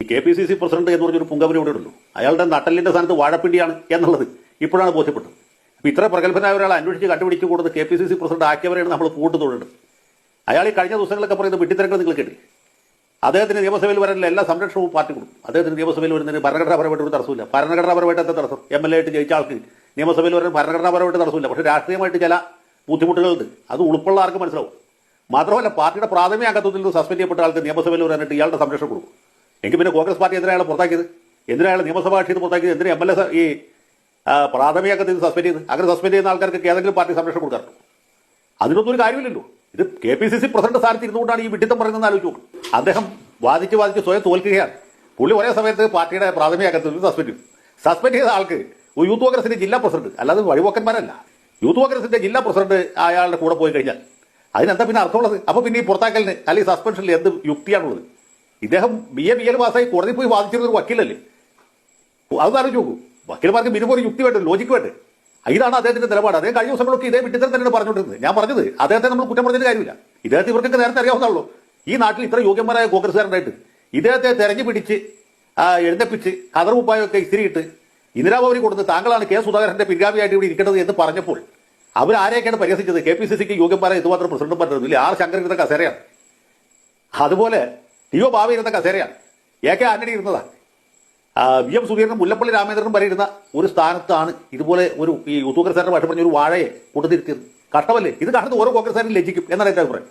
KPCC president എന്ന് പറഞ്ഞൊരു പുങ്കവർ ഇവിടെ ഉള്ളൂ. അയാളുടെ നട്ടലിന്റെ സ്ഥാനത്ത് വാഴപ്പിണ്ടിയാണ് എന്നുള്ളത് ഇപ്പോഴാണ് ബോധ്യപ്പെട്ടത്. അപ്പൊ ഇത്ര പ്രഗത്ഭനായ ഒരാളെ അന്വേഷിച്ച് കണ്ടുപിടിച്ച് കൊടുത്ത് KPCC പ്രസിഡന്റ് ആക്കിയവരെയാണ് നമ്മൾ പൂട്ട് തൊഴുന്നത്. അയാൾ ഈ കഴിഞ്ഞ ദിവസങ്ങളൊക്കെ പറയുന്നത് വിട്ടിത്തിരങ്ങൾ നിങ്ങൾ കേട്ടി. അദ്ദേഹത്തിന് നിയമസഭയിൽ വരാനുള്ള എല്ലാ സംരക്ഷണവും പാർട്ടി കൊടുക്കും. അദ്ദേഹത്തിന് നിയമസഭയിൽ വരുന്നതിന് ഭരണഘടനാപരമായിട്ട് ഒരു തടസ്സമില്ല. ഭരണഘടനാപരമായിട്ട് എന്താ തടസ്സം? MLA ആയിട്ട് ജയിച്ച ആൾക്ക് നിയമസഭയിൽ വരുന്ന ഭരണഘടനാപരമായിട്ട് തടസ്സമില്ല. പക്ഷേ രാഷ്ട്രീയമായിട്ട് ചില ബുദ്ധിമുട്ടുകളുണ്ട്. അത് ഉൾപ്പുള്ള ആർക്ക് മനസ്സിലാവും. മാത്രമല്ല പാർട്ടിയുടെ പ്രാഥമിക അംഗത്വത്തിൽ നിന്ന് സസ്പെൻഡ് ചെയ്യപ്പെട്ട ആൾക്ക് നിയമസഭയിൽ വരാനായിട്ട് ഇയാളുടെ സംരക്ഷണം കൊടുക്കും. എങ്കിൽ പിന്നെ കോൺഗ്രസ് പാർട്ടി എന്തിനാണ് പുറത്താക്കിയത്? എന്തിനാണ് നിയമസഭാ കക്ഷിയിൽ പുറത്താക്കിയത്? എന്തിനാ MLA ഈ പ്രാഥമിക അംഗത്തിൽ നിന്ന് സസ്പെൻഡ് ചെയ്ത്? അങ്ങനെ സസ്പെൻഡ് ചെയ്യുന്ന ആൾക്കാർക്ക് ഏതെങ്കിലും പാർട്ടി സംരക്ഷണം കൊടുക്കാറുണ്ടോ? അതിനൊന്നും ഒരു കാര്യമില്ലല്ലോ. ഇത് KPCC പ്രസിഡന്റ് സ്ഥാനത്ത് ഇരുന്നുകൊണ്ടാണ് ഈ വിഡിത്തം പറയുന്നത് ആലോചിച്ചു നോക്കും. അദ്ദേഹം വാദിച്ച് സ്വയം തോൽക്കുകയാണ്. പുള്ളി ഒരേ സമയത്ത് പാർട്ടിയുടെ പ്രാഥമിക അംഗത്തിൽ നിന്ന് സസ്പെൻഡ് ചെയ്ത ആൾക്ക് യൂത്ത് കോൺഗ്രസിന്റെ ജില്ലാ പ്രസിഡന്റ്, അല്ലാതെ വഴിപോക്കന്മാരല്ല, യൂത്ത് കോൺഗ്രസിന്റെ ജില്ലാ പ്രസിഡന്റ് അയാളുടെ കൂടെ പോയി കഴിഞ്ഞാൽ അതിനെന്താ പിന്നെ അർത്ഥമുള്ളത്? അപ്പൊ പിന്നെ ഈ പുറത്താക്കലിന് അല്ലെങ്കിൽ സസ്പെൻഷനിൽ എന്ത് യുക്തിയാണുള്ളത്? ഇദ്ദേഹം BA പാസ്സായി കോടതി പോയി വാദിച്ചിരുന്ന ഒരു വക്കീലല്ലേ? അതൊന്നും ആലോചിച്ച് നോക്കൂ. വക്കീൽമാർക്ക് മിനിമം ഒരു യുക്തി വേണ്ട, ലോജിക്ക് വേണ്ട. ഇതാണ് അദ്ദേഹത്തിന്റെ നിലപാട്. അദ്ദേഹം കഴിഞ്ഞ ദിവസങ്ങളൊക്കെ ഇതേ വിട്ടിത്തരം തന്നെയാണ് പറഞ്ഞുകൊണ്ടിരുന്നത്. ഞാൻ പറഞ്ഞത് അദ്ദേഹത്തെ നമ്മൾ കുറ്റം പറഞ്ഞതിന് കാര്യമില്ല. ഇദ്ദേഹത്തെ ഇവർക്കൊക്കെ നേരത്തെ അറിയാവുന്നതാണല്ലോ. ഈ നാട്ടിൽ ഇത്ര യോഗ്യന്മാരായ കോൺഗ്രസ്സുകാരുണ്ടായിട്ട് ഇദ്ദേഹത്തെ തെരഞ്ഞു പിടിച്ച് എഴുന്നപ്പിച്ച് കതറുപ്പായൊക്കെ ഇസ്തിരിയിട്ട് ഇന്ദിരാഭവനി കൊടുത്ത് താങ്കളാണ് K. സുധാകരന്റെ പിൻഗാമിയായിട്ട് ഇവിടെ ഇരിക്കേണ്ടത് എന്ന് പറഞ്ഞപ്പോൾ അവരാരെയൊക്കെയാണ് പരിഹസിച്ചത്? KPCCക്ക് യോഗ്യന്മാരെ ഇതുമാത്രം പ്രസിഡന്റുമാരുന്നു. ഇല്ല, R. ശങ്കരൻ ഇരുന്ന കസേരയാണ്. അതുപോലെ TO ബാബി ഇരുന്ന കസേരയാണ്. AK ആന്റണി ഇരുന്നതാണ്. VM സുധീരനും മുല്ലപ്പള്ളി രാമചന്ദ്രനും വരെ ഇരുന്ന ഒരു സ്ഥാനത്താണ് ഇതുപോലെ ഒരു ഈ യൂത്ത് കോൺഗ്രസ്സുകാരുടെ ഭാഷ പറഞ്ഞ ഒരു വാഴയെ കൊണ്ടുതിരുത്തിയത്. കഷ്ടമല്ലേ? ഇത് കാണുന്നത് ഓരോ കോൺഗ്രസ്സുകാരും ലജ്ജിക്കും എന്നാണ് എന്റെ അഭിപ്രായം.